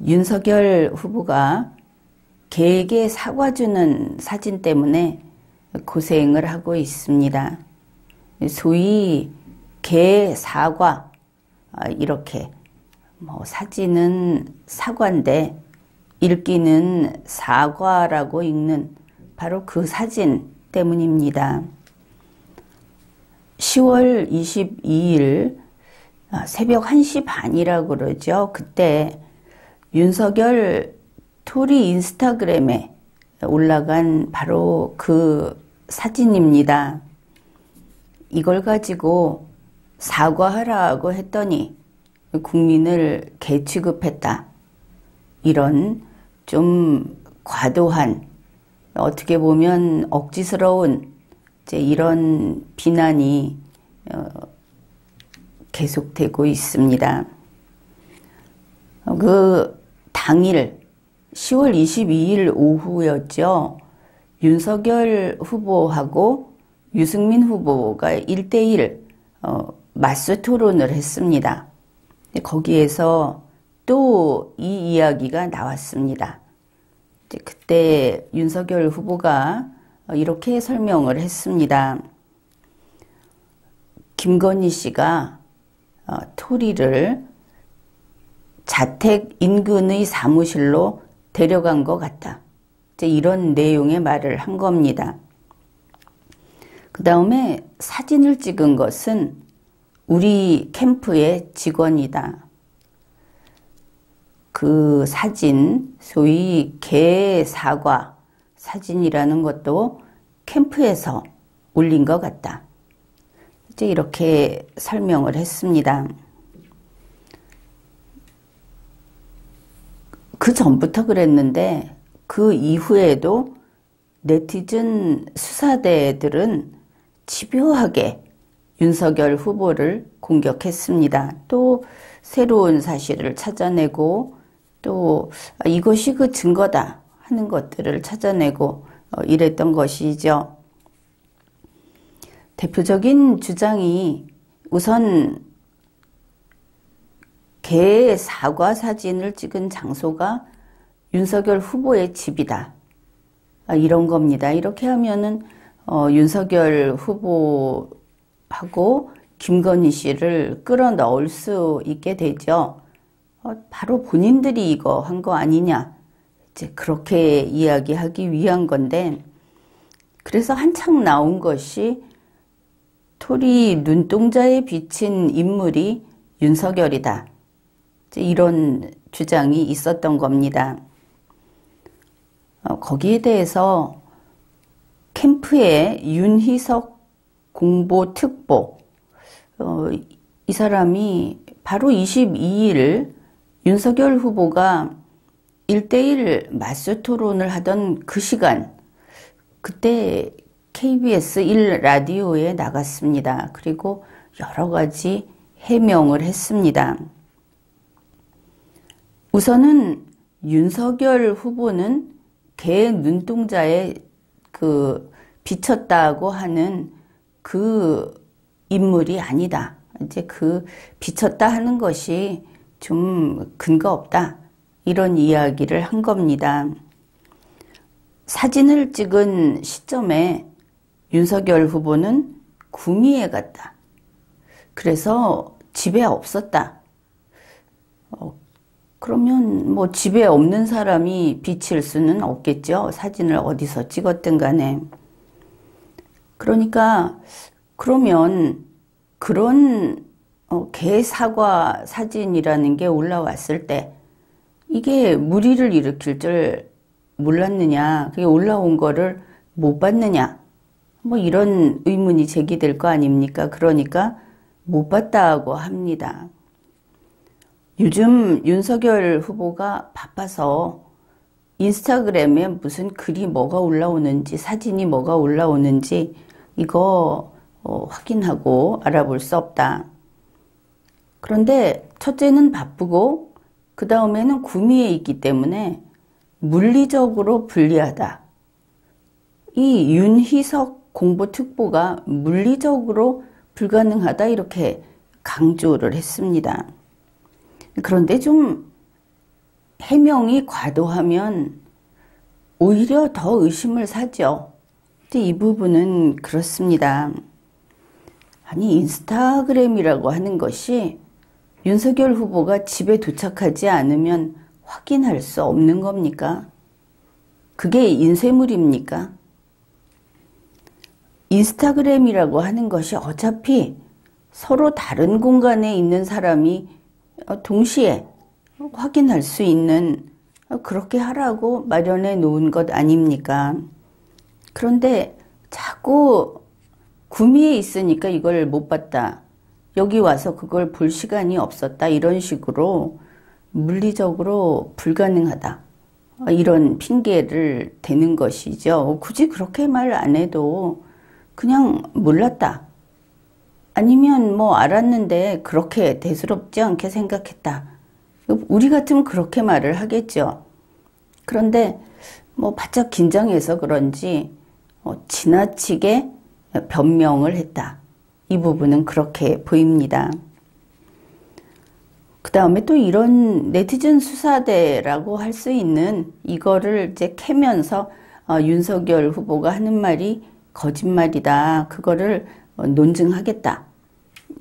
윤석열 후보가 개에게 사과 주는 사진 때문에 고생을 하고 있습니다. 소위 개 사과, 이렇게 사진은 사과인데 읽기는 사과라고 읽는 바로 그 사진 때문입니다. 10월 22일 새벽 1시 반이라고 그러죠. 그때 윤석열 토리 인스타그램에 올라간 바로 그 사진입니다. 이걸 가지고 사과하라고 했더니 국민을 개 취급했다. 이런 좀 과도한, 어떻게 보면 억지스러운 이런 비난이 계속되고 있습니다. 그 당일 10월 22일 오후였죠. 윤석열 후보하고 유승민 후보가 1대1 맞서 토론을 했습니다. 거기에서 또 이 이야기가 나왔습니다. 그때 윤석열 후보가 이렇게 설명을 했습니다. 김건희 씨가 토리를 자택 인근의 사무실로 데려간 것 같다. 이런 내용의 말을 한 겁니다. 그 다음에 사진을 찍은 것은 우리 캠프의 직원이다. 그 사진, 소위 개 사과 사진이라는 것도 캠프에서 올린 것 같다. 이렇게 설명을 했습니다. 그 전부터 그랬는데 그 이후에도 네티즌 수사대들은 집요하게 윤석열 후보를 공격했습니다. 또 새로운 사실을 찾아내고 또 이것이 그 증거다 하는 것들을 찾아내고 이랬던 것이죠. 대표적인 주장이 우선 개 사과 사진을 찍은 장소가 윤석열 후보의 집이다. 이런 겁니다. 이렇게 하면은 윤석열 후보하고 김건희 씨를 끌어넣을 수 있게 되죠. 바로 본인들이 이거 한 거 아니냐. 그렇게 이야기하기 위한 건데, 그래서 한창 나온 것이 토리 눈동자에 비친 인물이 윤석열이다. 이런 주장이 있었던 겁니다. 거기에 대해서 캠프의 윤희석 공보특보, 이 사람이 바로 22일 윤석열 후보가 1대1 맞서 토론을 하던 그 시간, 그때 KBS 1라디오에 나갔습니다. 그리고 여러 가지 해명을 했습니다. 우선은 윤석열 후보는 개 눈동자에 비쳤다고 하는 그 인물이 아니다. 그 비쳤다 하는 것이 좀 근거 없다. 이런 이야기를 한 겁니다. 사진을 찍은 시점에 윤석열 후보는 구미에 갔다. 그래서 집에 없었다. 그러면 집에 없는 사람이 비칠 수는 없겠죠. 사진을 어디서 찍었든 간에. 그러니까 그러면 그런 개 사과 사진이라는 게 올라왔을 때 이게 물의를 일으킬 줄 몰랐느냐, 그게 올라온 거를 못 봤느냐, 이런 의문이 제기될 거 아닙니까? 그러니까 못 봤다고 합니다. 요즘 윤석열 후보가 바빠서 인스타그램에 무슨 글이 뭐가 올라오는지, 사진이 뭐가 올라오는지 이거 확인하고 알아볼 수 없다. 그런데 첫째는 바쁘고 그 다음에는 구미에 있기 때문에 물리적으로 불리하다. 이 윤희석 공보특보가 물리적으로 불가능하다 이렇게 강조를 했습니다. 그런데 좀 해명이 과도하면 오히려 더 의심을 사죠. 근데 이 부분은 그렇습니다. 아니, 인스타그램이라고 하는 것이 윤석열 후보가 집에 도착하지 않으면 확인할 수 없는 겁니까? 그게 인쇄물입니까? 인스타그램이라고 하는 것이 어차피 서로 다른 공간에 있는 사람이 동시에 확인할 수 있는, 그렇게 하라고 마련해 놓은 것 아닙니까? 그런데 자꾸 구미에 있으니까 이걸 못 봤다, 여기 와서 그걸 볼 시간이 없었다, 이런 식으로 물리적으로 불가능하다, 이런 핑계를 대는 것이죠. 굳이 그렇게 말 안 해도 그냥 몰랐다, 아니면 뭐 알았는데 그렇게 대수롭지 않게 생각했다, 우리 같으면 그렇게 말을 하겠죠. 그런데 뭐 바짝 긴장해서 그런지 지나치게 변명을 했다, 이 부분은 그렇게 보입니다. 그 다음에 또 이런 네티즌 수사대라고 할 수 있는 이거를 이제 캐면서 윤석열 후보가 하는 말이 거짓말이다, 그거를 논증하겠다,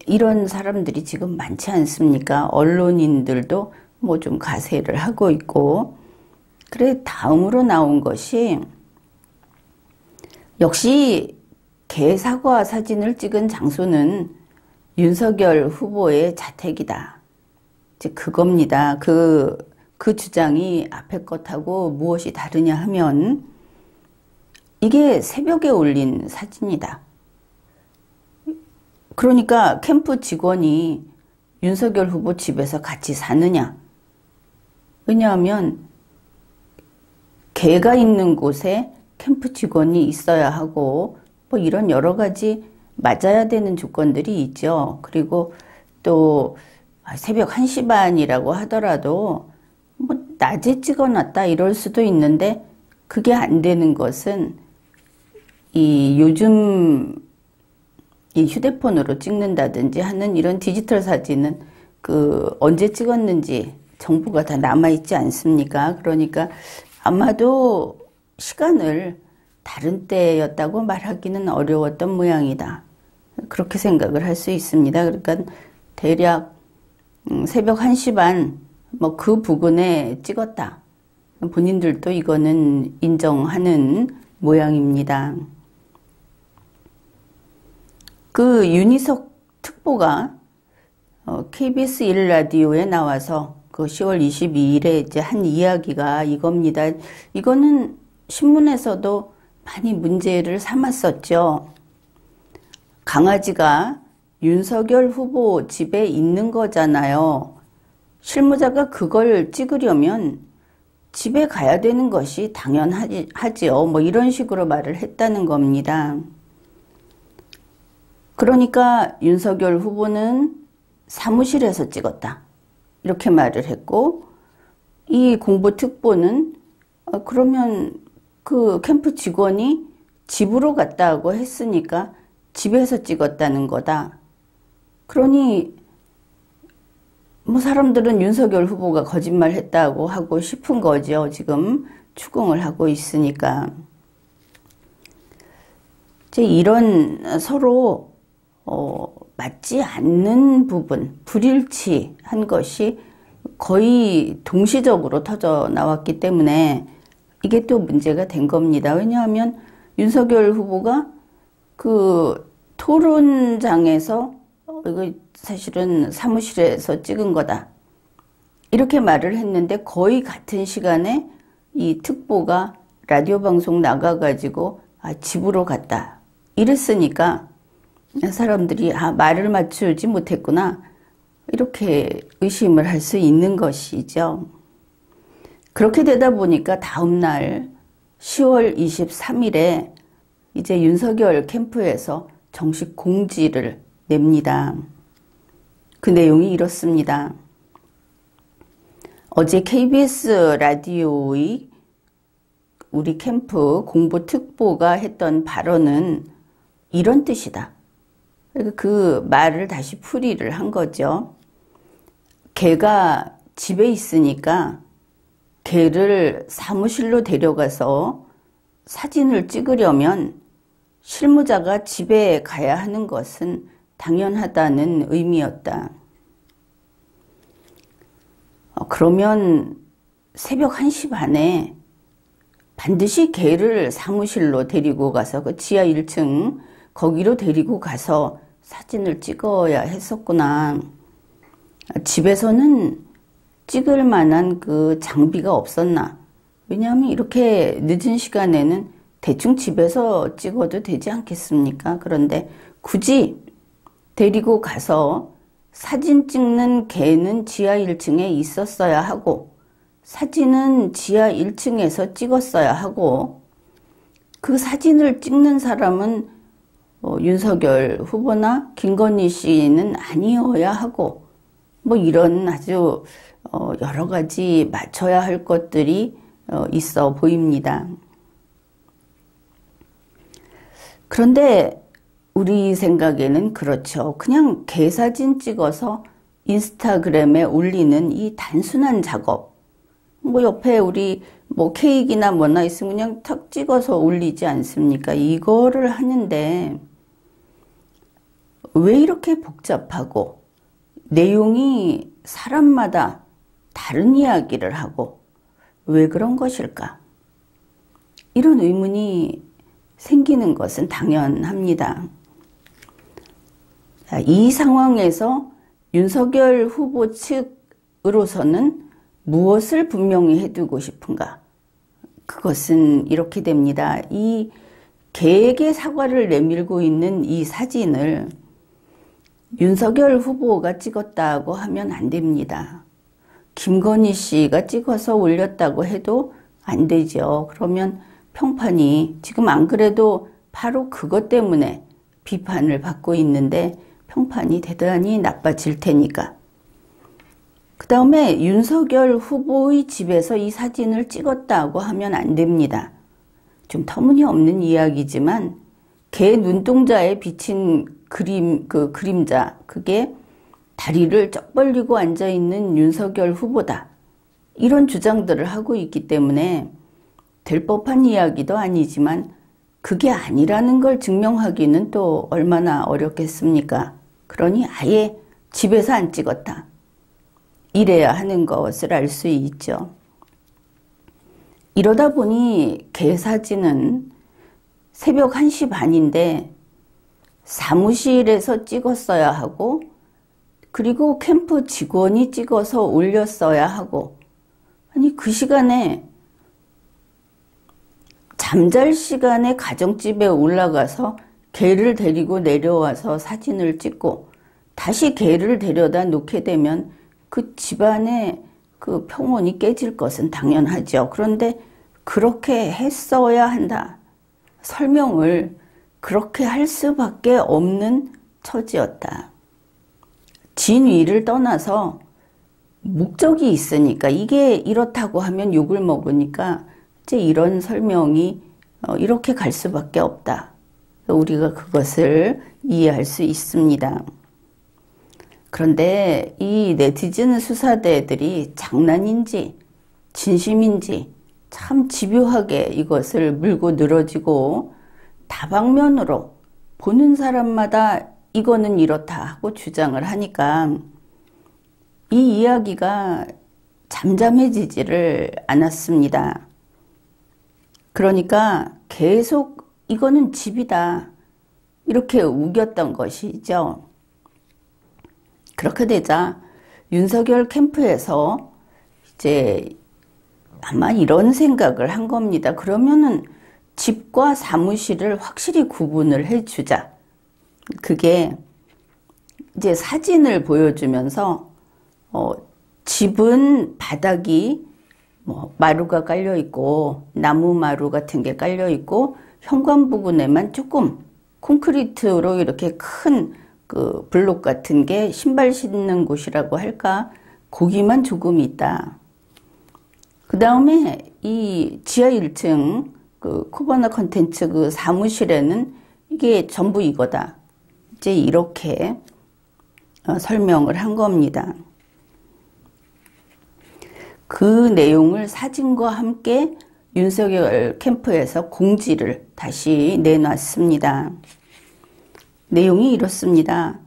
이런 사람들이 지금 많지 않습니까? 언론인들도 뭐 좀 가세를 하고 있고. 그래, 다음으로 나온 것이 역시 개사과 사진을 찍은 장소는 윤석열 후보의 자택이다, 이제 그겁니다. 그 주장이 앞에 것하고 무엇이 다르냐 하면 이게 새벽에 올린 사진이다. 그러니까 캠프 직원이 윤석열 후보 집에서 같이 사느냐? 왜냐하면 개가 있는 곳에 캠프 직원이 있어야 하고 뭐 이런 여러 가지 맞아야 되는 조건들이 있죠. 그리고 또 새벽 1시 반이라고 하더라도 뭐 낮에 찍어놨다 이럴 수도 있는데, 그게 안 되는 것은 이 요즘 이 휴대폰으로 찍는다든지 하는 이런 디지털 사진은 그 언제 찍었는지 정보가 다 남아있지 않습니까? 그러니까 아마도 시간을 다른 때였다고 말하기는 어려웠던 모양이다, 그렇게 생각을 할 수 있습니다. 그러니까 대략 새벽 1시 반 뭐 그 부근에 찍었다, 본인들도 이거는 인정하는 모양입니다. 그 윤희석 특보가 KBS 1라디오에 나와서 그 10월 22일에 이제 한 이야기가 이겁니다. 이거는 신문에서도 많이 문제를 삼았었죠. 강아지가 윤석열 후보 집에 있는 거잖아요. 실무자가 그걸 찍으려면 집에 가야 되는 것이 당연하지요. 뭐 이런 식으로 말을 했다는 겁니다. 그러니까 윤석열 후보는 사무실에서 찍었다, 이렇게 말을 했고, 이 공보특보는 그러면 그 캠프 직원이 집으로 갔다고 했으니까 집에서 찍었다는 거다. 그러니 뭐 사람들은 윤석열 후보가 거짓말 했다고 하고 싶은 거죠. 지금 추궁을 하고 있으니까. 이제 이런 서로 맞지 않는 부분, 불일치한 것이 거의 동시적으로 터져 나왔기 때문에 이게 또 문제가 된 겁니다. 왜냐하면 윤석열 후보가 그 토론장에서 이거 사실은 사무실에서 찍은 거다, 이렇게 말을 했는데 거의 같은 시간에 이 특보가 라디오 방송 나가가지고 집으로 갔다, 이랬으니까 사람들이 말을 맞추지 못했구나, 이렇게 의심을 할 수 있는 것이죠. 그렇게 되다 보니까 다음날 10월 23일에 이제 윤석열 캠프에서 정식 공지를 냅니다. 그 내용이 이렇습니다. 어제 KBS 라디오의 우리 캠프 공보특보가 했던 발언은 이런 뜻이다. 그 말을 다시 풀이를 한 거죠. 걔가 집에 있으니까 걔를 사무실로 데려가서 사진을 찍으려면 실무자가 집에 가야 하는 것은 당연하다는 의미였다. 그러면 새벽 1시 반에 반드시 걔를 사무실로 데리고 가서 그 지하 1층 거기로 데리고 가서 사진을 찍어야 했었구나. 집에서는 찍을 만한 그 장비가 없었나? 왜냐하면 이렇게 늦은 시간에는 대충 집에서 찍어도 되지 않겠습니까? 그런데 굳이 데리고 가서 사진 찍는 걔는 지하 1층에 있었어야 하고 사진은 지하 1층에서 찍었어야 하고 그 사진을 찍는 사람은 윤석열 후보나 김건희 씨는 아니어야 하고 뭐 이런 아주 여러 가지 맞춰야 할 것들이 있어 보입니다. 그런데 우리 생각에는 그렇죠. 그냥 개 사진 찍어서 인스타그램에 올리는 이 단순한 작업. 뭐 옆에 우리 뭐 케이크나 뭐나 있으면 그냥 탁 찍어서 올리지 않습니까? 이거를 하는데 왜 이렇게 복잡하고 내용이 사람마다 다른 이야기를 하고 왜 그런 것일까? 이런 의문이 생기는 것은 당연합니다. 이 상황에서 윤석열 후보 측으로서는 무엇을 분명히 해두고 싶은가? 그것은 이렇게 됩니다. 이 개에게 사과를 내밀고 있는 이 사진을 윤석열 후보가 찍었다고 하면 안 됩니다. 김건희 씨가 찍어서 올렸다고 해도 안 되죠. 그러면 평판이 지금 안 그래도 바로 그것 때문에 비판을 받고 있는데 평판이 대단히 나빠질 테니까. 그 다음에 윤석열 후보의 집에서 이 사진을 찍었다고 하면 안 됩니다. 좀 터무니없는 이야기지만 개 눈동자에 비친 그림자, 그게 다리를 쩍 벌리고 앉아있는 윤석열 후보다. 이런 주장들을 하고 있기 때문에 될 법한 이야기도 아니지만 그게 아니라는 걸 증명하기는 또 얼마나 어렵겠습니까? 그러니 아예 집에서 안 찍었다. 이래야 하는 것을 알 수 있죠. 이러다 보니 개 사진은 새벽 1시 반인데 사무실에서 찍었어야 하고 그리고 캠프 직원이 찍어서 올렸어야 하고 아니 그 시간에 잠잘 시간에 가정집에 올라가서 개를 데리고 내려와서 사진을 찍고 다시 개를 데려다 놓게 되면 그 집안의 그 평온이 깨질 것은 당연하죠. 그런데 그렇게 했어야 한다. 설명을 그렇게 할 수밖에 없는 처지였다. 진위를 떠나서 목적이 있으니까 이게 이렇다고 하면 욕을 먹으니까 이제 이런 설명이 이렇게 갈 수밖에 없다. 우리가 그것을 이해할 수 있습니다. 그런데 이 네티즌 수사대들이 장난인지 진심인지 참 집요하게 이것을 물고 늘어지고 다방면으로 보는 사람마다 이거는 이렇다 하고 주장을 하니까 이 이야기가 잠잠해지지를 않았습니다. 그러니까 계속 이거는 집이다 이렇게 우겼던 것이죠. 그렇게 되자 윤석열 캠프에서 이제 아마 이런 생각을 한 겁니다. 그러면은 집과 사무실을 확실히 구분을 해주자. 그게 이제 사진을 보여주면서 집은 바닥이 뭐 마루가 깔려 있고 나무 마루 같은 게 깔려 있고 현관 부분에만 조금 콘크리트로 이렇게 큰 그 블록 같은 게 신발 신는 곳이라고 할까? 거기만 조금 있다. 그 다음에 이 지하 1층 그 코바나 컨텐츠 그 사무실에는 이게 전부 이거다. 이제 이렇게 설명을 한 겁니다. 그 내용을 사진과 함께 윤석열 캠프에서 공지를 다시 내놨습니다. 내용이 이렇습니다.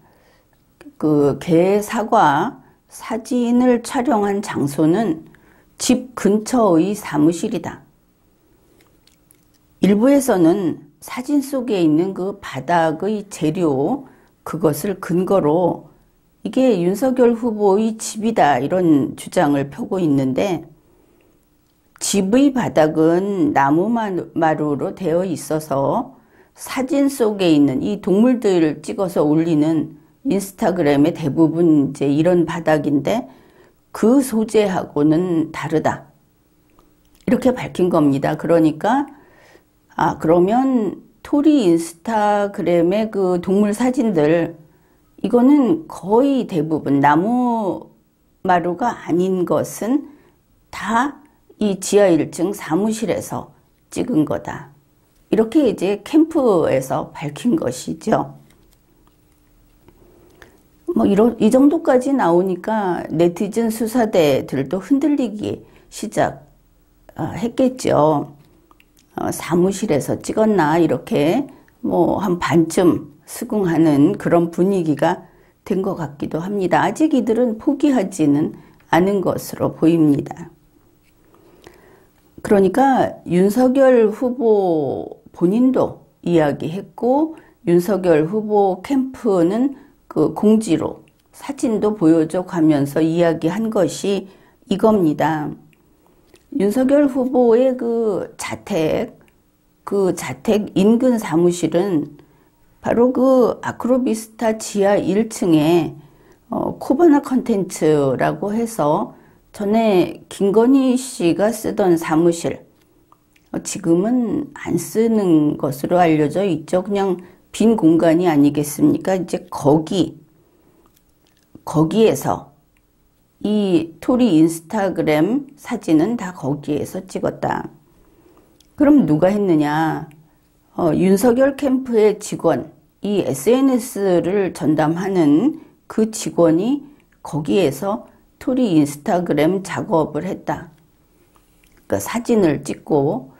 그 개사과 사진을 촬영한 장소는 집 근처의 사무실이다. 일부에서는 사진 속에 있는 그 바닥의 재료, 그것을 근거로 이게 윤석열 후보의 집이다 이런 주장을 펴고 있는데, 집의 바닥은 나무마루로 되어 있어서 사진 속에 있는 이 동물들을 찍어서 올리는 인스타그램의 대부분 이제 이런 바닥인데 그 소재하고는 다르다. 이렇게 밝힌 겁니다. 그러니까 그러면 토리 인스타그램의 그 동물 사진들, 이거는 거의 대부분 나무마루가 아닌 것은 다 이 지하 1층 사무실에서 찍은 거다. 이렇게 이제 캠프에서 밝힌 것이죠. 뭐 이 정도까지 나오니까 네티즌 수사대들도 흔들리기 시작했겠죠. 사무실에서 찍었나 이렇게 뭐 한 반쯤 수긍하는 그런 분위기가 된 것 같기도 합니다. 아직 이들은 포기하지는 않은 것으로 보입니다. 그러니까 윤석열 후보 본인도 이야기했고, 윤석열 후보 캠프는 그 공지로 사진도 보여줘 가면서 이야기한 것이 이겁니다. 윤석열 후보의 그 자택 인근 사무실은 바로 그 아크로비스타 지하 1층에 코바나 컨텐츠라고 해서 전에 김건희 씨가 쓰던 사무실, 지금은 안 쓰는 것으로 알려져 있죠. 그냥 빈 공간이 아니겠습니까? 이제 거기에서 이 토리 인스타그램 사진은 다 거기에서 찍었다. 그럼 누가 했느냐? 윤석열 캠프의 직원, 이 SNS를 전담하는 그 직원이 거기에서 토리 인스타그램 작업을 했다. 그러니까 사진을 찍고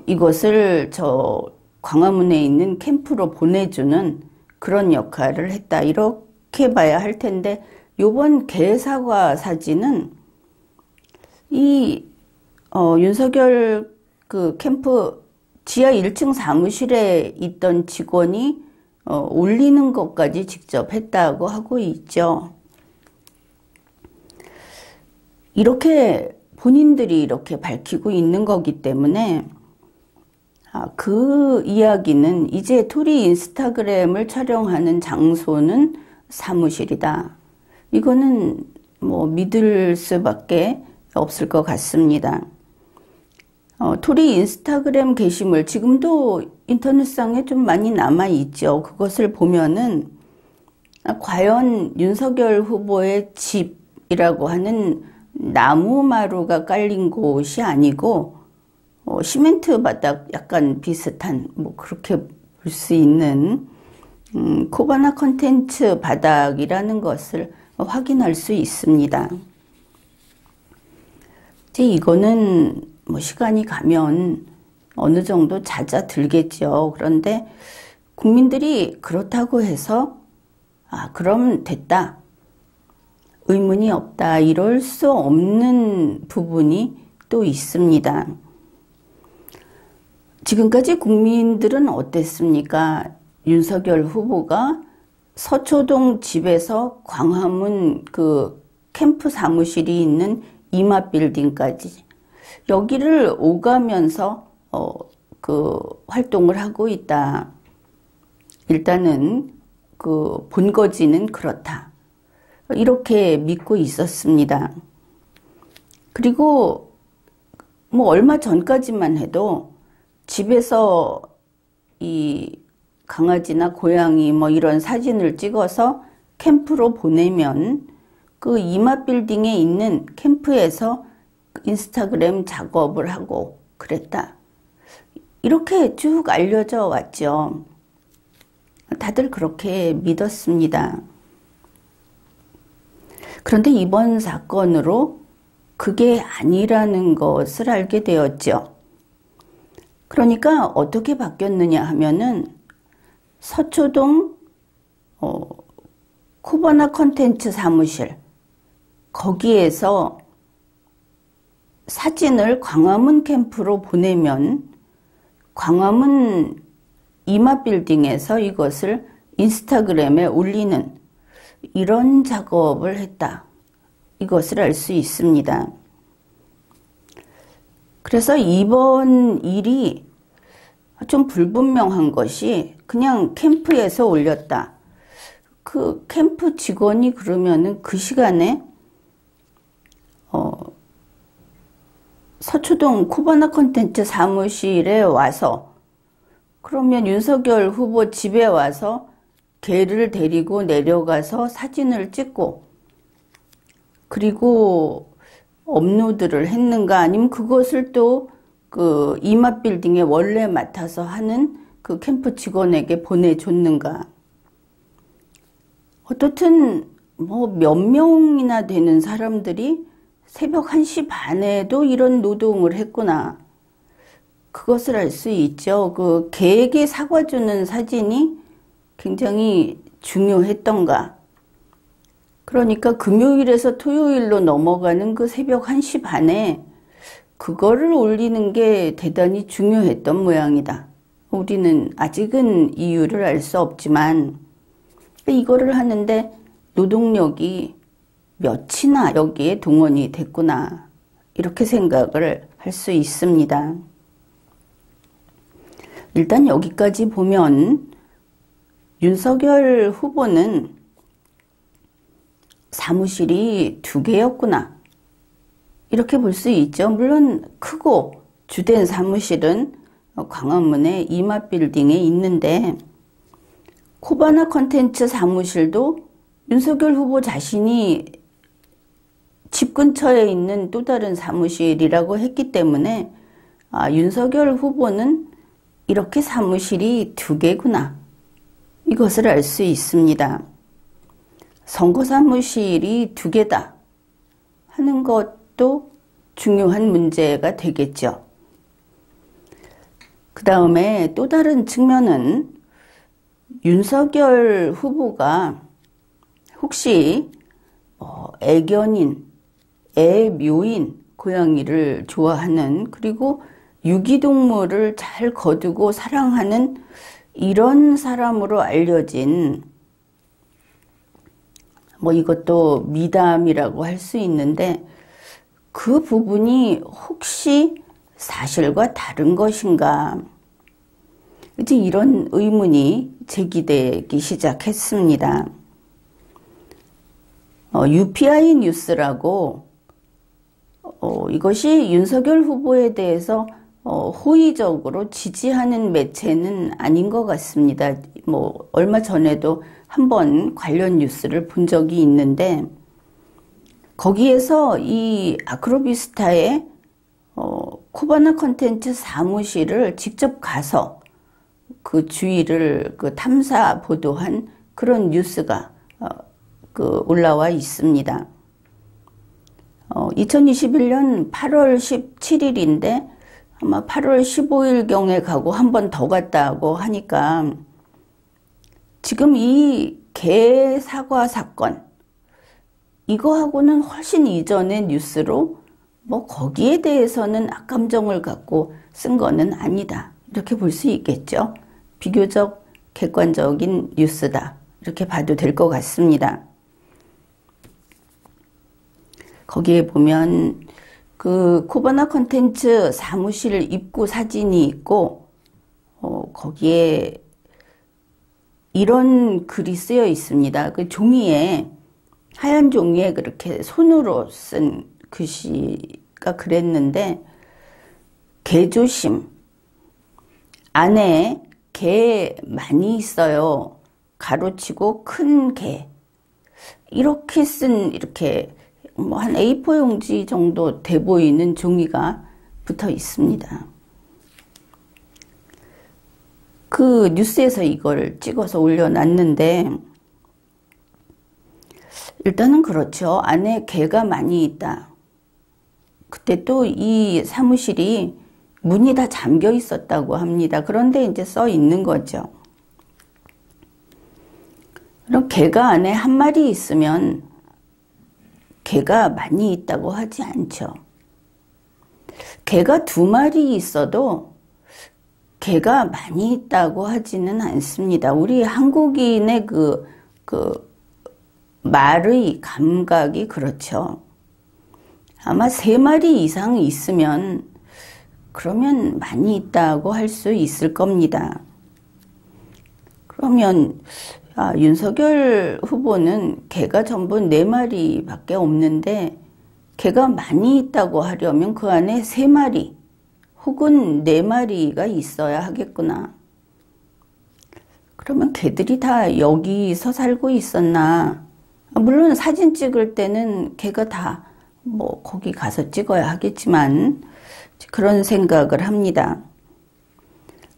이것을 저 광화문에 있는 캠프로 보내주는 그런 역할을 했다. 이렇게 봐야 할 텐데, 요번 개사과 사진은 이 윤석열 그 캠프 지하 1층 사무실에 있던 직원이 올리는 것까지 직접 했다고 하고 있죠. 이렇게 본인들이 이렇게 밝히고 있는 거기 때문에 그 이야기는 이제 토리 인스타그램을 촬영하는 장소는 사무실이다. 이거는 뭐 믿을 수밖에 없을 것 같습니다. 토리 인스타그램 게시물 지금도 인터넷상에 좀 많이 남아 있죠. 그것을 보면은 과연 윤석열 후보의 집이라고 하는 나무마루가 깔린 곳이 아니고 시멘트 바닥 약간 비슷한 뭐 그렇게 볼 수 있는 코바나 컨텐츠 바닥이라는 것을 확인할 수 있습니다. 이제 이거는 뭐 시간이 가면 어느 정도 잦아들겠죠. 그런데 국민들이 그렇다고 해서 그럼 됐다, 의문이 없다, 이럴 수 없는 부분이 또 있습니다. 지금까지 국민들은 어땠습니까? 윤석열 후보가 서초동 집에서 광화문 그 캠프 사무실이 있는 이마빌딩까지 여기를 오가면서 그 활동을 하고 있다. 일단은 그 본거지는 그렇다. 이렇게 믿고 있었습니다. 그리고 뭐 얼마 전까지만 해도 집에서 이 강아지나 고양이 뭐 이런 사진을 찍어서 캠프로 보내면 그 이마빌딩에 있는 캠프에서 인스타그램 작업을 하고 그랬다. 이렇게 쭉 알려져 왔죠. 다들 그렇게 믿었습니다. 그런데 이번 사건으로 그게 아니라는 것을 알게 되었죠. 그러니까 어떻게 바뀌었느냐 하면은 서초동 코바나 컨텐츠 사무실, 거기에서 사진을 광화문 캠프로 보내면 광화문 이마빌딩에서 이것을 인스타그램에 올리는 이런 작업을 했다. 이것을 알 수 있습니다. 그래서 이번 일이 좀 불분명한 것이 그냥 캠프에서 올렸다. 그 캠프 직원이 그러면은 그 시간에 서초동 코바나 컨텐츠 사무실에 와서, 그러면 윤석열 후보 집에 와서 걔를 데리고 내려가서 사진을 찍고 그리고 업로드를 했는가, 아니면 그것을 또 그 이마빌딩에 원래 맡아서 하는 그 캠프 직원에게 보내줬는가. 어떻든 뭐 몇 명이나 되는 사람들이 새벽 1시 반에도 이런 노동을 했구나. 그것을 알 수 있죠. 그 개에게 사과 주는 사진이 굉장히 중요했던가. 그러니까 금요일에서 토요일로 넘어가는 그 새벽 1시 반에 그거를 올리는 게 대단히 중요했던 모양이다. 우리는 아직은 이유를 알 수 없지만 이거를 하는데 노동력이 몇이나 여기에 동원이 됐구나. 이렇게 생각을 할 수 있습니다. 일단 여기까지 보면 윤석열 후보는 사무실이 2개였구나. 이렇게 볼 수 있죠. 물론 크고 주된 사무실은 광화문의 이마빌딩에 있는데 코바나 컨텐츠 사무실도 윤석열 후보 자신이 집 근처에 있는 또 다른 사무실이라고 했기 때문에 윤석열 후보는 이렇게 사무실이 2개구나. 이것을 알 수 있습니다. 선거 사무실이 2개다 하는 것도 중요한 문제가 되겠죠. 그 다음에 또 다른 측면은 윤석열 후보가 혹시 애견인, 애묘인, 고양이를 좋아하는, 그리고 유기동물을 잘 거두고 사랑하는 이런 사람으로 알려진, 뭐 이것도 미담이라고 할 수 있는데 그 부분이 혹시 사실과 다른 것인가? 이제 이런 의문이 제기되기 시작했습니다. UPI 뉴스라고 이것이 윤석열 후보에 대해서 호의적으로 지지하는 매체는 아닌 것 같습니다. 뭐 얼마 전에도 한번 관련 뉴스를 본 적이 있는데 거기에서 이 아크로비스타의 코바나 컨텐츠 사무실을 직접 가서 그 주위를 그 탐사 보도한 그런 뉴스가 올라와 있습니다. 2021년 8월 17일인데 아마 8월 15일경에 가고 한 번 더 갔다고 하니까 지금 이 개 사과 사건, 이거하고는 훨씬 이전의 뉴스로 뭐 거기에 대해서는 악감정을 갖고 쓴 거는 아니다. 이렇게 볼 수 있겠죠. 비교적 객관적인 뉴스다. 이렇게 봐도 될 것 같습니다. 거기에 보면 그 코바나 컨텐츠 사무실 입구 사진이 있고 거기에 이런 글이 쓰여 있습니다. 그 종이에, 하얀 종이에 그렇게 손으로 쓴 글씨가 그랬는데, 개조심, 안에 개 많이 있어요. 가로치고 큰 개. 이렇게 쓴, 이렇게 뭐 한 A4 용지 정도 돼 보이는 종이가 붙어 있습니다. 그 뉴스에서 이걸 찍어서 올려놨는데 일단은 그렇죠. 안에 개가 많이 있다. 그때 또 이 사무실이 문이 다 잠겨 있었다고 합니다. 그런데 이제 써 있는 거죠. 그럼 개가 안에 한 마리 있으면 개가 많이 있다고 하지 않죠. 개가 두 마리 있어도 개가 많이 있다고 하지는 않습니다. 우리 한국인의 그 말의 감각이 그렇죠. 아마 세 마리 이상 있으면 그러면 많이 있다고 할 수 있을 겁니다. 그러면 윤석열 후보는 개가 전부 4마리밖에 없는데 개가 많이 있다고 하려면 그 안에 3마리 혹은 4마리가 있어야 하겠구나. 그러면 개들이 다 여기서 살고 있었나? 물론 사진 찍을 때는 개가 다 뭐 거기 가서 찍어야 하겠지만 그런 생각을 합니다.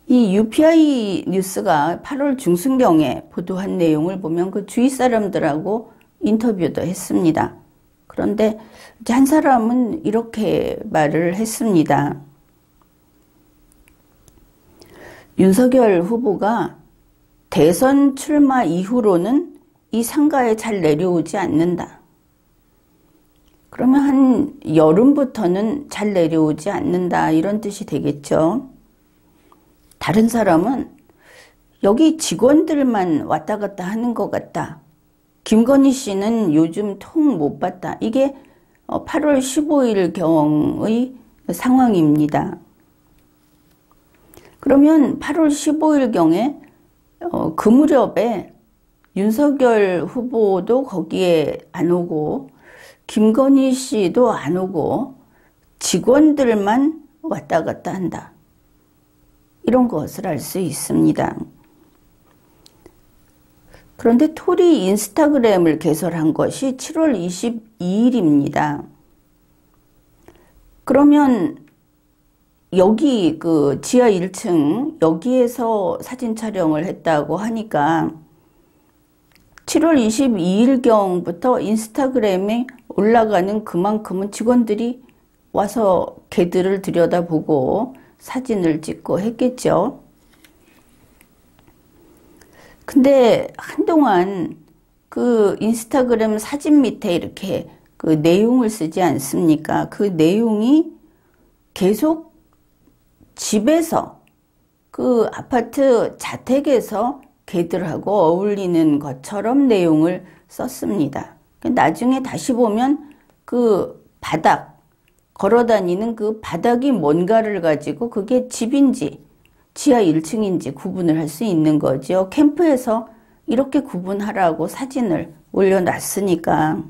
이 UPI 뉴스가 8월 중순경에 보도한 내용을 보면 그 주위 사람들하고 인터뷰도 했습니다. 그런데 한 사람은 이렇게 말을 했습니다. 윤석열 후보가 대선 출마 이후로는 이 상가에 잘 내려오지 않는다. 그러면 한 여름부터는 잘 내려오지 않는다 이런 뜻이 되겠죠. 다른 사람은 여기 직원들만 왔다 갔다 하는 것 같다. 김건희 씨는 요즘 통 못 봤다. 이게 8월 15일경의 상황입니다. 그러면 8월 15일경에 그 무렵에 윤석열 후보도 거기에 안 오고 김건희 씨도 안 오고 직원들만 왔다 갔다 한다. 이런 것을 알 수 있습니다. 그런데 토리 인스타그램을 개설한 것이 7월 22일입니다. 그러면 여기 그 지하 1층 여기에서 사진 촬영을 했다고 하니까 7월 22일경부터 인스타그램에 올라가는 그만큼은 직원들이 와서 개들을 들여다보고 사진을 찍고 했겠죠. 근데 한동안 그 인스타그램 사진 밑에 이렇게 그 내용을 쓰지 않습니까? 그 내용이 계속 집에서 그 아파트 자택에서 개들하고 어울리는 것처럼 내용을 썼습니다. 나중에 다시 보면 그 바닥, 걸어다니는 그 바닥이 뭔가를 가지고 그게 집인지 지하 1층인지 구분을 할 수 있는 거죠. 캠프에서 이렇게 구분하라고 사진을 올려놨으니까.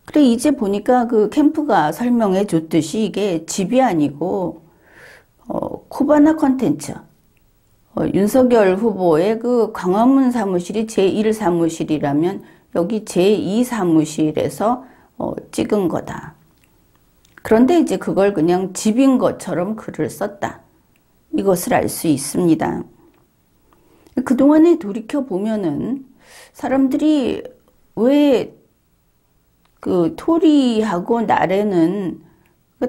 그래 이제 보니까 그 캠프가 설명해 줬듯이 이게 집이 아니고 코바나 컨텐츠 윤석열 후보의 그 광화문 사무실이 제1사무실이라면 여기 제2사무실에서 찍은 거다. 그런데 이제 그걸 그냥 집인 것처럼 글을 썼다. 이것을 알 수 있습니다. 그동안에 돌이켜보면은 사람들이 왜 그 토리하고 나래는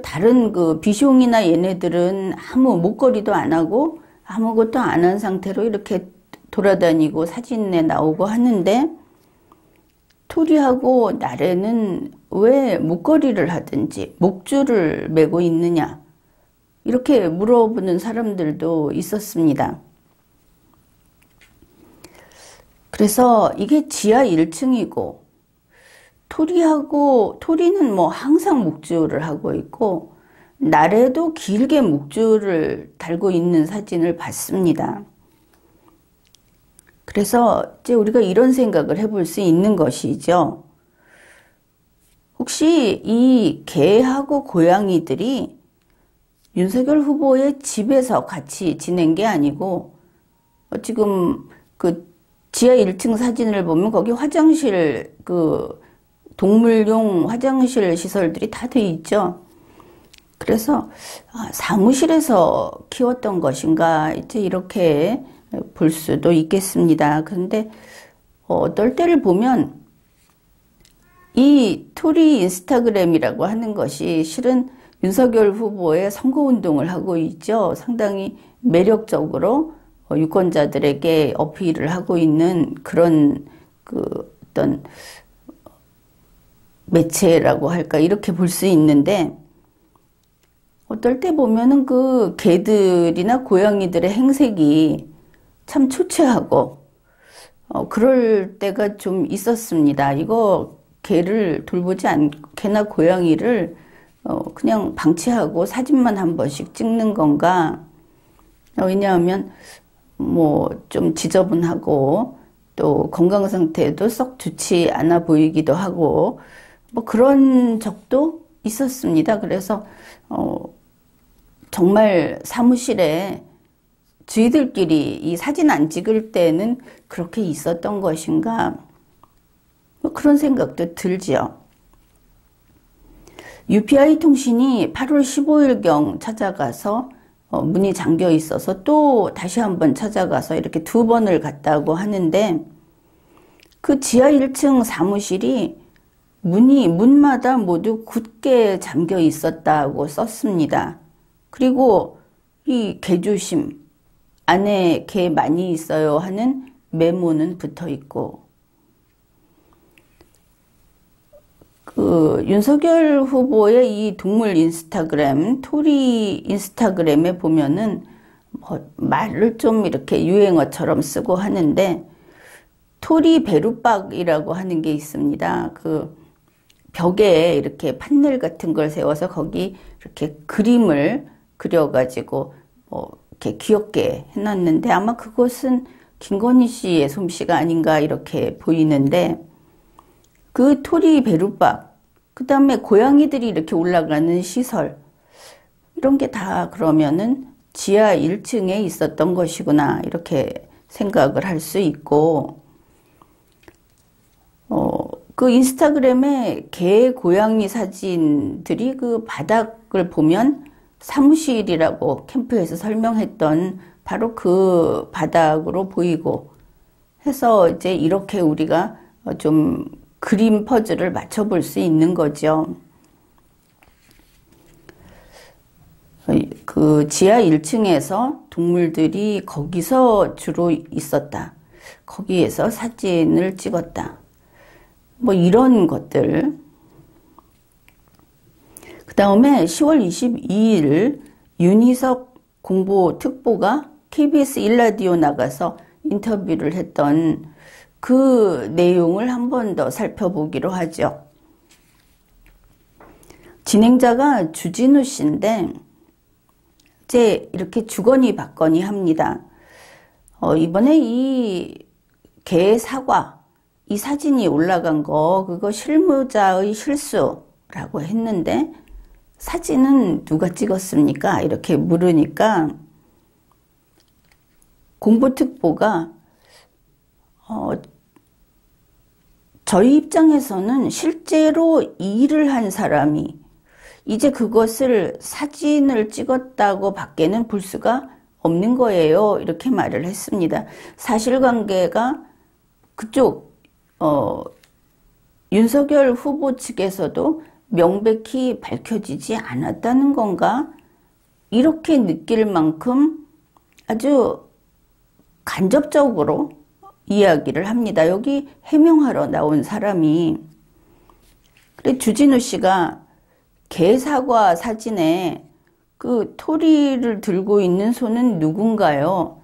다른 그 비숑이나 얘네들은 아무 목걸이도 안 하고 아무것도 안 한 상태로 이렇게 돌아다니고 사진에 나오고 하는데 토리하고 나래는 왜 목걸이를 하든지 목줄을 메고 있느냐 이렇게 물어보는 사람들도 있었습니다. 그래서 이게 지하 1층이고 토리는 뭐 항상 목줄을 하고 있고 나래도 길게 목줄을 달고 있는 사진을 봤습니다. 그래서 이제 우리가 이런 생각을 해볼 수 있는 것이죠. 혹시 이 개하고 고양이들이 윤석열 후보의 집에서 같이 지낸 게 아니고 지금 그 지하 1층 사진을 보면 거기 화장실 그 동물용 화장실 시설들이 다 돼 있죠. 그래서 사무실에서 키웠던 것인가 이제 이렇게 볼 수도 있겠습니다. 그런데 어떨 때를 보면 이 토리 인스타그램이라고 하는 것이 실은 윤석열 후보의 선거운동을 하고 있죠. 상당히 매력적으로 유권자들에게 어필을 하고 있는 그런 그 어떤 매체라고 할까 이렇게 볼 수 있는데, 어떨 때 보면은 그 개들이나 고양이들의 행색이 참 초췌하고 그럴 때가 좀 있었습니다. 이거 개를 돌보지 개나 고양이를 그냥 방치하고 사진만 한 번씩 찍는 건가? 왜냐하면 뭐 좀 지저분하고 또 건강 상태도 썩 좋지 않아 보이기도 하고 뭐 그런 적도 있었습니다. 그래서 정말 사무실에 저희들끼리 이 사진 안 찍을 때는 그렇게 있었던 것인가, 뭐 그런 생각도 들지요. UPI 통신이 8월 15일경 찾아가서 문이 잠겨 있어서 또 다시 한번 찾아가서 이렇게 2번을 갔다고 하는데, 그 지하 1층 사무실이 문마다 모두 굳게 잠겨 있었다고 썼습니다. 그리고 이 개조심, 안에 개 많이 있어요 하는 메모는 붙어 있고, 그 윤석열 후보의 이 동물 인스타그램, 토리 인스타그램에 보면은 뭐 말을 좀 이렇게 유행어처럼 쓰고 하는데, 토리 베루박이라고 하는 게 있습니다. 그 벽에 이렇게 판넬 같은 걸 세워서 거기 이렇게 그림을 그려가지고 뭐 이렇게 귀엽게 해놨는데, 아마 그것은 김건희 씨의 솜씨가 아닌가 이렇게 보이는데, 그 토리 베루박, 그 다음에 고양이들이 이렇게 올라가는 시설, 이런 게 다 그러면은 지하 1층에 있었던 것이구나 이렇게 생각을 할 수 있고, 그 인스타그램에 개, 고양이 사진들이 그 바닥을 보면 사무실이라고 캠프에서 설명했던 바로 그 바닥으로 보이고 해서 이제 이렇게 우리가 좀 그림 퍼즐을 맞춰볼 수 있는 거죠. 그 지하 1층에서 동물들이 거기서 주로 있었다. 거기에서 사진을 찍었다. 뭐 이런 것들. 그 다음에 10월 22일 윤희석 공보특보가 KBS 1라디오 나가서 인터뷰를 했던 그 내용을 한 번 더 살펴보기로 하죠. 진행자가 주진우 씨인데 이제 이렇게 주거니 받거니 합니다. 이번에 이 개 사과, 이 사진이 올라간 거 그거 실무자의 실수라고 했는데 사진은 누가 찍었습니까? 이렇게 물으니까 공보특보가 저희 입장에서는 실제로 일을 한 사람이 이제 그것을 사진을 찍었다고 밖에는 볼 수가 없는 거예요. 이렇게 말을 했습니다. 사실관계가 그쪽 윤석열 후보 측에서도 명백히 밝혀지지 않았다는 건가? 이렇게 느낄 만큼 아주 간접적으로 이야기를 합니다. 여기 해명하러 나온 사람이. 그래 주진우 씨가 개사과 사진에 그 토리를 들고 있는 손은 누군가요?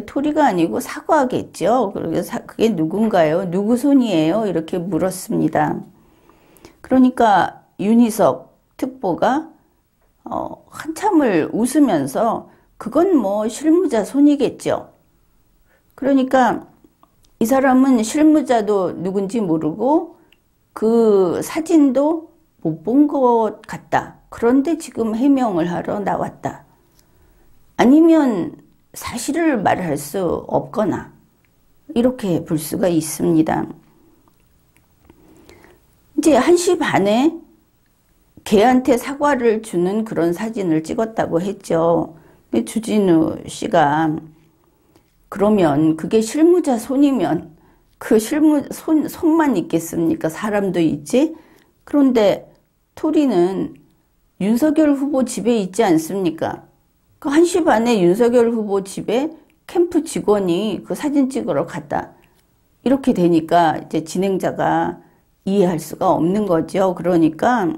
토리가 아니고 사과겠죠. 그게 누군가요? 누구 손이에요? 이렇게 물었습니다. 그러니까 윤희석 특보가 한참을 웃으면서 그건 뭐 실무자 손이겠죠. 그러니까 이 사람은 실무자도 누군지 모르고 그 사진도 못 본 것 같다. 그런데 지금 해명을 하러 나왔다. 아니면 사실을 말할 수 없거나 이렇게 볼 수가 있습니다. 이제 1시 반에 개한테 사과를 주는 그런 사진을 찍었다고 했죠. 주진우 씨가 그러면 그게 실무자 손이면 그 손만 있겠습니까? 사람도 있지? 그런데 토리는 윤석열 후보 집에 있지 않습니까? 그 1시 반에 윤석열 후보 집에 캠프 직원이 그 사진 찍으러 갔다. 이렇게 되니까 이제 진행자가 이해할 수가 없는 거죠. 그러니까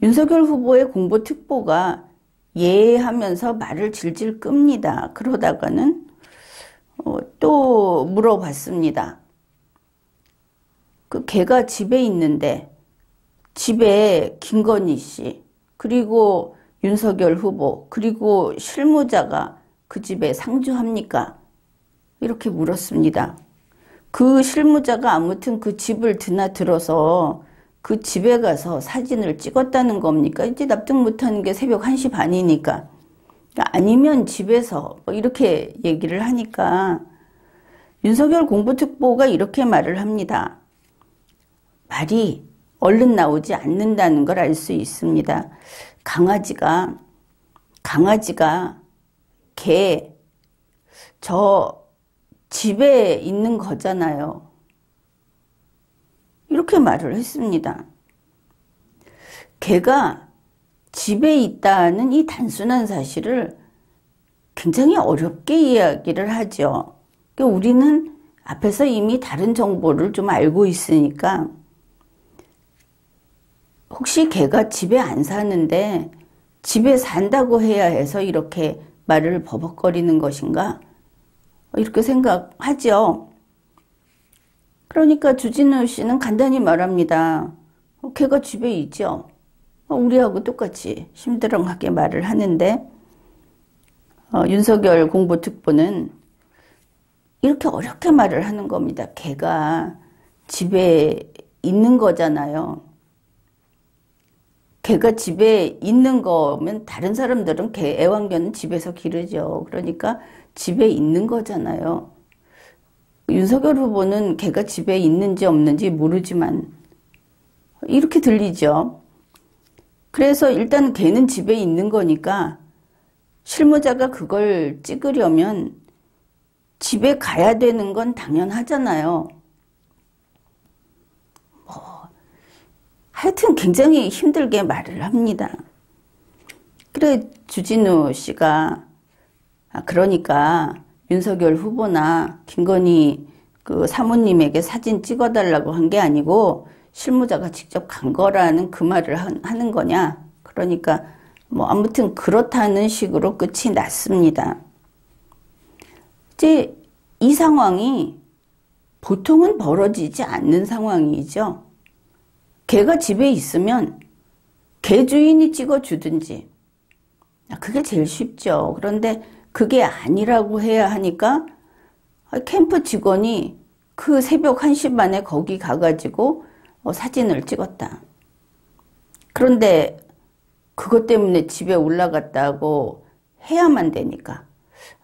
윤석열 후보의 공보특보가 예하면서 말을 질질 끕니다. 그러다가는 또 물어봤습니다. 그 걔가 집에 있는데 집에 김건희 씨 그리고 윤석열 후보 그리고 실무자가 그 집에 상주합니까? 이렇게 물었습니다. 그 실무자가 아무튼 그 집을 드나들어서 그 집에 가서 사진을 찍었다는 겁니까? 이제 납득 못하는 게 새벽 1시 반이니까. 아니면 집에서 뭐 이렇게 얘기를 하니까 윤석열 공보특보가 이렇게 말을 합니다. 말이 얼른 나오지 않는다는 걸 알 수 있습니다. 강아지가 개, 저 집에 있는 거잖아요. 이렇게 말을 했습니다. 개가 집에 있다는 이 단순한 사실을 굉장히 어렵게 이야기를 하죠. 그러니까 우리는 앞에서 이미 다른 정보를 좀 알고 있으니까 혹시 개가 집에 안 사는데 집에 산다고 해야 해서 이렇게 말을 버벅거리는 것인가? 이렇게 생각하죠. 그러니까 주진우 씨는 간단히 말합니다. 걔가 집에 있죠. 우리하고 똑같이 심드렁하게 말을 하는데 윤석열 공보특보는 이렇게 어렵게 말을 하는 겁니다. 걔가 집에 있는 거잖아요. 걔가 집에 있는 거면 다른 사람들은 걔 애완견은 집에서 기르죠. 그러니까 집에 있는 거잖아요. 윤석열 후보는 걔가 집에 있는지 없는지 모르지만 이렇게 들리죠. 그래서 일단 걔는 집에 있는 거니까 실무자가 그걸 찍으려면 집에 가야 되는 건 당연하잖아요. 하여튼 굉장히 힘들게 말을 합니다. 그래 주진우 씨가 그러니까 윤석열 후보나 김건희 그 사모님에게 사진 찍어달라고 한 게 아니고 실무자가 직접 간 거라는 그 말을 하는 거냐. 그러니까 뭐 아무튼 그렇다는 식으로 끝이 났습니다. 이제 이 상황이 보통은 벌어지지 않는 상황이죠. 개가 집에 있으면 개 주인이 찍어주든지 그게 제일 쉽죠. 그런데 그게 아니라고 해야 하니까 캠프 직원이 그 새벽 1시 반에 거기 가가지고 사진을 찍었다. 그런데 그것 때문에 집에 올라갔다고 해야만 되니까.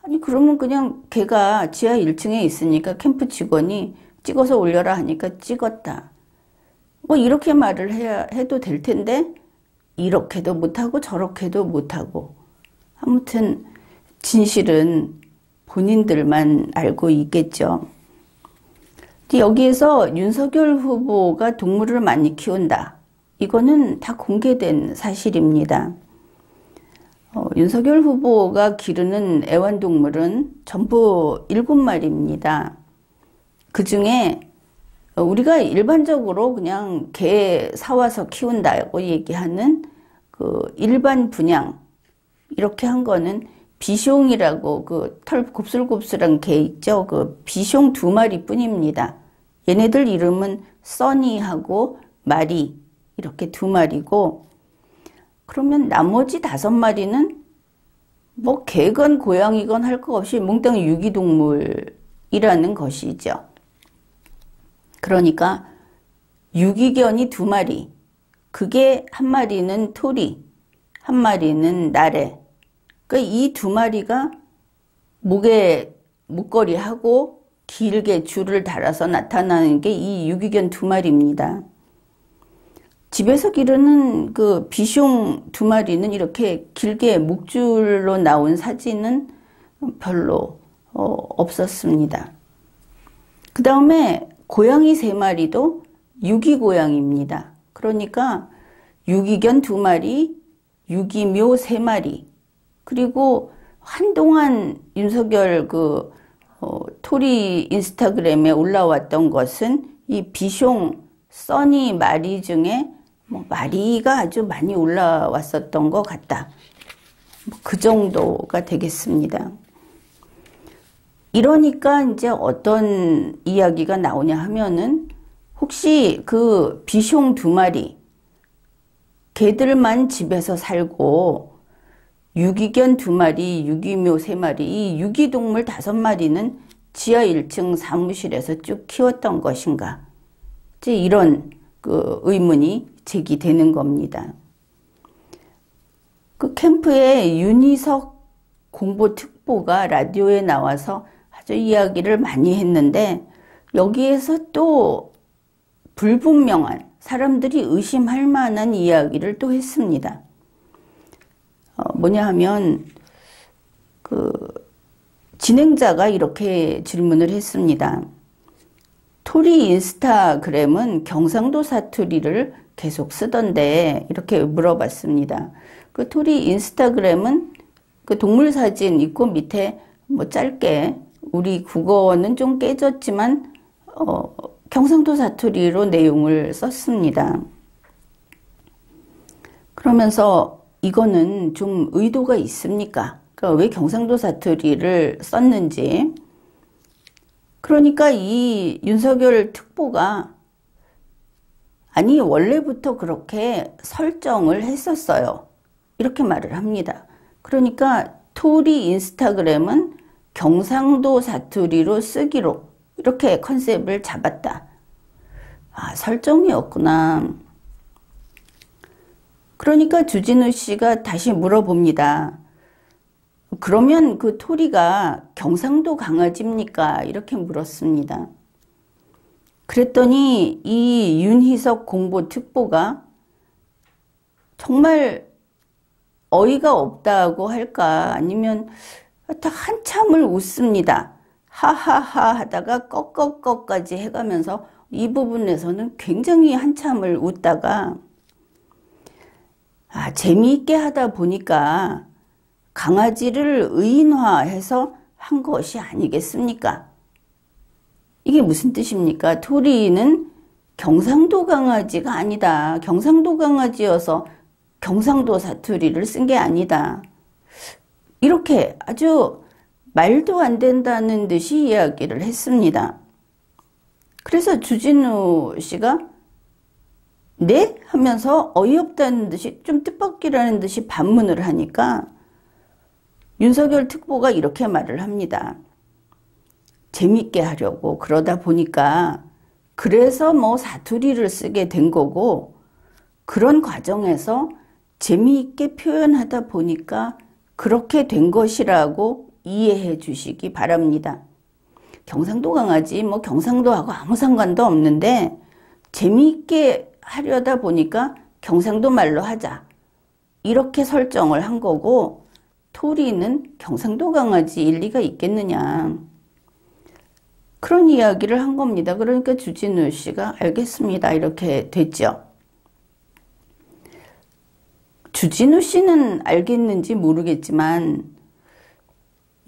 아니 그러면 그냥 걔가 지하 1층에 있으니까 캠프 직원이 찍어서 올려라 하니까 찍었다. 뭐 이렇게 말을 해도 될 텐데 이렇게도 못하고 저렇게도 못하고 아무튼 진실은 본인들만 알고 있겠죠. 여기에서 윤석열 후보가 동물을 많이 키운다. 이거는 다 공개된 사실입니다. 윤석열 후보가 기르는 애완동물은 전부 7마리입니다. 그 중에 우리가 일반적으로 그냥 개 사와서 키운다고 얘기하는 그 일반 분양 이렇게 한 거는 비숑이라고 그 털 곱슬곱슬한 개 있죠. 그 비숑 2마리 뿐입니다. 얘네들 이름은 써니하고 마리 이렇게 2마리고 그러면 나머지 5마리는 뭐 개건 고양이건 할 거 없이 몽땅 유기동물이라는 것이죠. 그러니까 유기견이 2마리, 그게 한 마리는 토리, 한 마리는 나래. 그러니까 이 2마리가 목에 목걸이하고 길게 줄을 달아서 나타나는 게 이 유기견 2마리입니다. 집에서 기르는 그 비숑 2마리는 이렇게 길게 목줄로 나온 사진은 별로 없었습니다. 그 다음에 고양이 3마리도 유기고양이입니다. 그러니까 유기견 2마리, 유기묘 3마리, 그리고 한동안 윤석열 토리 인스타그램에 올라왔던 것은 이 비숑 써니 마리 중에 마리가 아주 많이 올라왔었던 것 같다. 그 정도가 되겠습니다. 이러니까 이제 어떤 이야기가 나오냐 하면은 혹시 그 비숑 2마리 걔들만 집에서 살고 유기견 2마리, 유기묘 3마리, 이 유기동물 5마리는 지하 1층 사무실에서 쭉 키웠던 것인가? 이제 이런 의문이 제기되는 겁니다. 그 캠프에 윤희석 공보특보가 라디오에 나와서 아주 이야기를 많이 했는데 여기에서 또 불분명한 사람들이 의심할 만한 이야기를 또 했습니다. 뭐냐 하면 진행자가 이렇게 질문을 했습니다. 토리 인스타그램은 경상도 사투리를 계속 쓰던데 이렇게 물어봤습니다. 그 토리 인스타그램은 그 동물 사진 있고 밑에 짧게 우리 국어는 좀 깨졌지만 경상도 사투리로 내용을 썼습니다. 그러면서 이거는 좀 의도가 있습니까? 그러니까 왜 경상도 사투리를 썼는지. 그러니까 이 윤석열 특보가 아니 원래부터 그렇게 설정을 했었어요. 이렇게 말을 합니다. 그러니까 토리 인스타그램은 경상도 사투리로 쓰기로 이렇게 컨셉을 잡았다. 아, 설정이었구나. 그러니까 주진우 씨가 다시 물어봅니다. 그러면 그 토리가 경상도 강아지입니까? 이렇게 물었습니다. 그랬더니 이 윤희석 공보특보가 정말 어이가 없다고 할까 아니면 한참을 웃습니다. 하하하 하다가 꺽꺽꺽까지 해가면서 이 부분에서는 굉장히 한참을 웃다가 재미있게 하다 보니까 강아지를 의인화해서 한 것이 아니겠습니까? 이게 무슨 뜻입니까? 토리는 경상도 강아지가 아니다. 경상도 강아지여서 경상도 사투리를 쓴 게 아니다. 이렇게 아주 말도 안 된다는 듯이 이야기를 했습니다. 그래서 주진우 씨가 네? 하면서 어이없다는 듯이 좀 뜻밖이라는 듯이 반문을 하니까 윤석열 특보가 이렇게 말을 합니다. 재밌게 하려고 그러다 보니까 그래서 사투리를 쓰게 된 거고 그런 과정에서 재미있게 표현하다 보니까 그렇게 된 것이라고 이해해 주시기 바랍니다. 경상도 강아지 경상도하고 아무 상관도 없는데 재미있게 하려다 보니까 경상도 말로 하자. 이렇게 설정을 한 거고 토리는 경상도 강아지 일리가 있겠느냐. 그런 이야기를 한 겁니다. 그러니까 주진우 씨가 알겠습니다. 이렇게 됐죠. 주진우 씨는 알겠는지 모르겠지만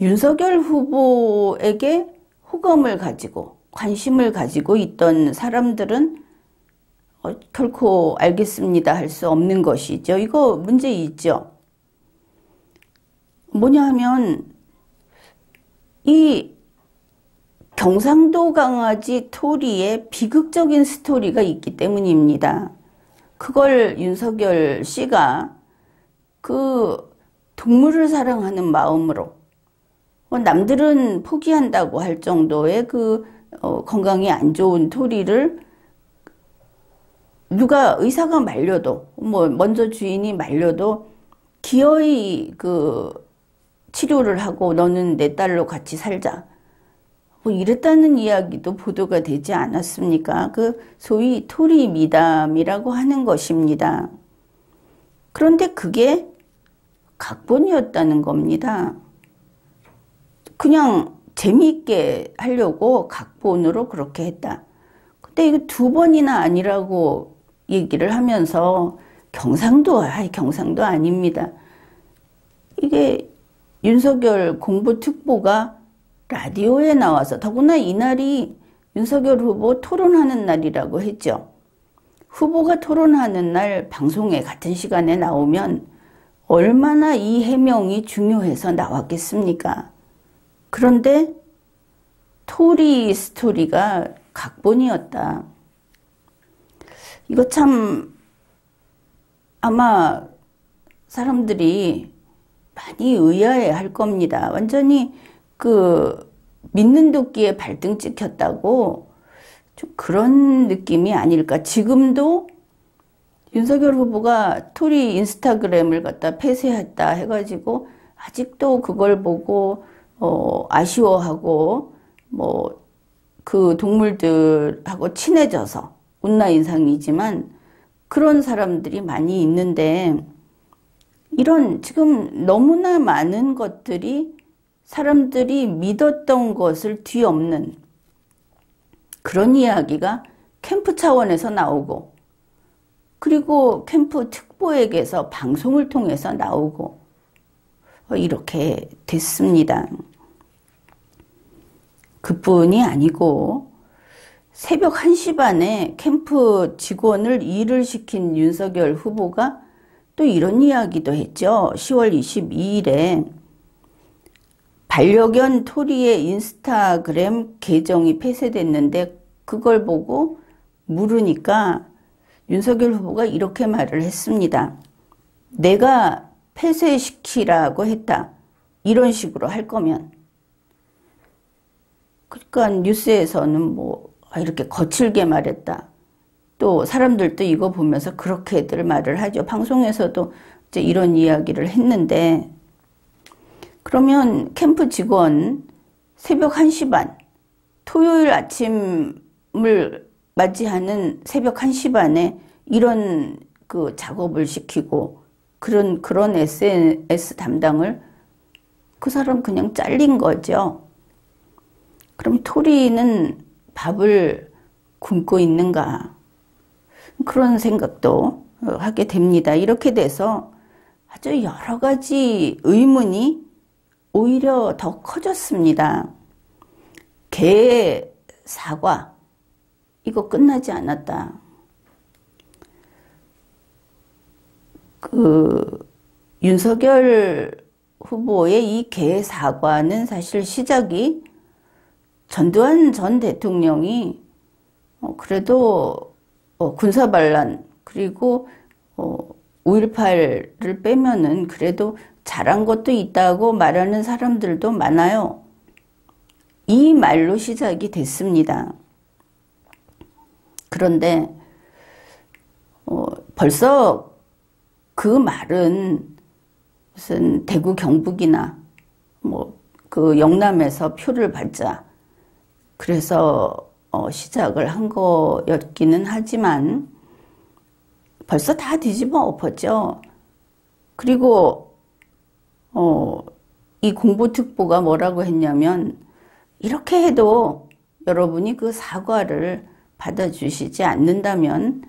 윤석열 후보에게 호감을 가지고 관심을 가지고 있던 사람들은 결코 알겠습니다 할 수 없는 것이죠. 이거 문제 있죠. 뭐냐 하면 이 경상도 강아지 토리의 비극적인 스토리가 있기 때문입니다. 그걸 윤석열 씨가 그 동물을 사랑하는 마음으로 남들은 포기한다고 할 정도의 건강이 안 좋은 토리를 누가 의사가 말려도 먼저 주인이 말려도 기어이 치료를 하고 너는 내 딸로 같이 살자 이랬다는 이야기도 보도가 되지 않았습니까? 소위 토리 미담이라고 하는 것입니다. 그런데 그게 각본이었다는 겁니다. 그냥 재미있게 하려고 각본으로 그렇게 했다. 근데 이거 2번이나 아니라고 얘기를 하면서 경상도 아닙니다. 이게 윤석열 공보특보가 라디오에 나와서, 더구나 이날이 윤석열 후보 토론하는 날이라고 했죠. 후보가 토론하는 날 방송에 같은 시간에 나오면 얼마나 이 해명이 중요해서 나왔겠습니까? 그런데 토리 스토리가 각본이었다. 이거 참 아마 사람들이 많이 의아해 할 겁니다. 완전히 믿는 도끼에 발등 찍혔다고 좀 그런 느낌이 아닐까. 지금도 윤석열 후보가 토리 인스타그램을 갖다 폐쇄했다 해가지고 아직도 그걸 보고 아쉬워하고 그 동물들하고 친해져서 온라인상이지만 그런 사람들이 많이 있는데, 이런 지금 너무나 많은 것들이 사람들이 믿었던 것을 뒤엎는 그런 이야기가 캠프 차원에서 나오고, 그리고 캠프 특보에게서 방송을 통해서 나오고, 이렇게 됐습니다. 그뿐이 아니고 새벽 1시 반에 캠프 직원을 일을 시킨 윤석열 후보가 또 이런 이야기도 했죠. 10월 22일에 반려견 토리의 인스타그램 계정이 폐쇄됐는데 그걸 보고 물으니까 윤석열 후보가 이렇게 말을 했습니다. 내가 폐쇄시키라고 했다. 이런 식으로 할 거면. 그러니까 뉴스에서는 이렇게 거칠게 말했다. 또 사람들도 이거 보면서 그렇게들 말을 하죠. 방송에서도 이제 이런 이야기를 했는데, 그러면 캠프 직원 새벽 1시 반, 토요일 아침을 맞이하는 새벽 1시 반에 이런 작업을 시키고 그런 SNS 담당을 그 사람 그냥 잘린 거죠. 그럼 토리는 밥을 굶고 있는가? 그런 생각도 하게 됩니다. 이렇게 돼서 아주 여러 가지 의문이 오히려 더 커졌습니다. 개 사과, 이거 끝나지 않았다. 윤석열 후보의 이 개 사과는 사실 시작이 전두환 전 대통령이 그래도 군사반란 그리고 5.18을 빼면은 그래도 잘한 것도 있다고 말하는 사람들도 많아요. 이 말로 시작이 됐습니다. 그런데 벌써 그 말은 무슨 대구 경북이나 영남에서 표를 받자 그래서 시작을 한 거였기는 하지만 벌써 다 뒤집어 엎었죠. 그리고 이 공보특보가 뭐라고 했냐면, 이렇게 해도 여러분이 그 사과를 받아주시지 않는다면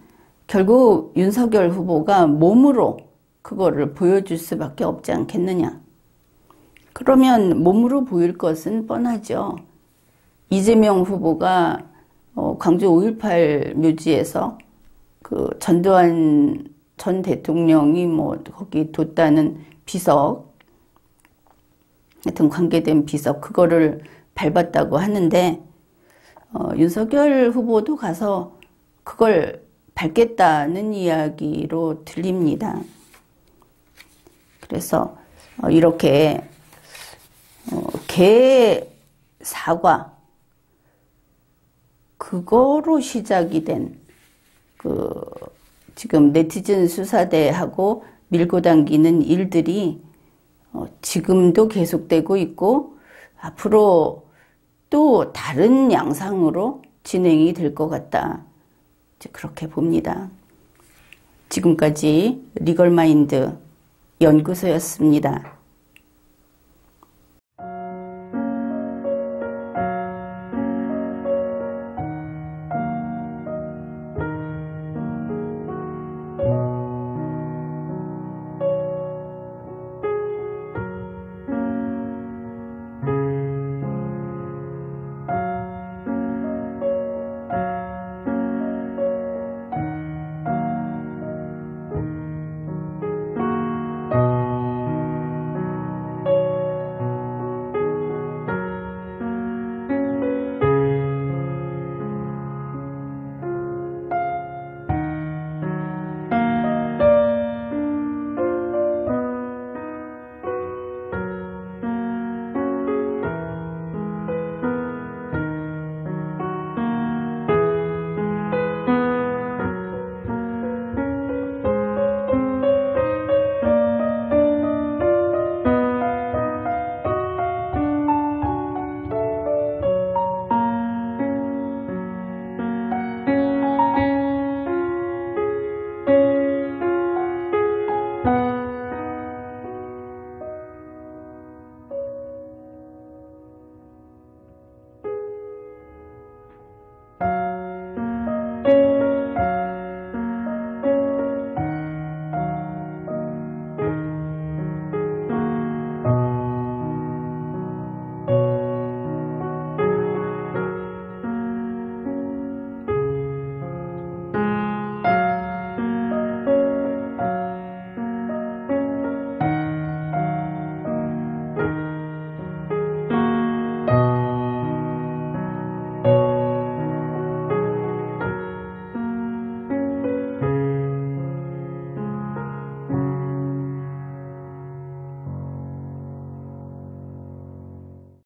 결국 윤석열 후보가 몸으로 그거를 보여줄 수밖에 없지 않겠느냐. 그러면 몸으로 보일 것은 뻔하죠. 이재명 후보가 광주 5.18 묘지에서 전두환 전 대통령이 거기 뒀다는 비석, 하여튼 관계된 비석, 그거를 밟았다고 하는데, 윤석열 후보도 가서 그걸 밟겠다는 이야기로 들립니다. 그래서 이렇게 개 사과, 그거로 시작이 된 지금 네티즌 수사대하고 밀고 당기는 일들이 지금도 계속되고 있고 앞으로 또 다른 양상으로 진행이 될 것 같다. 그렇게 봅니다. 지금까지 리걸마인드 연구소였습니다.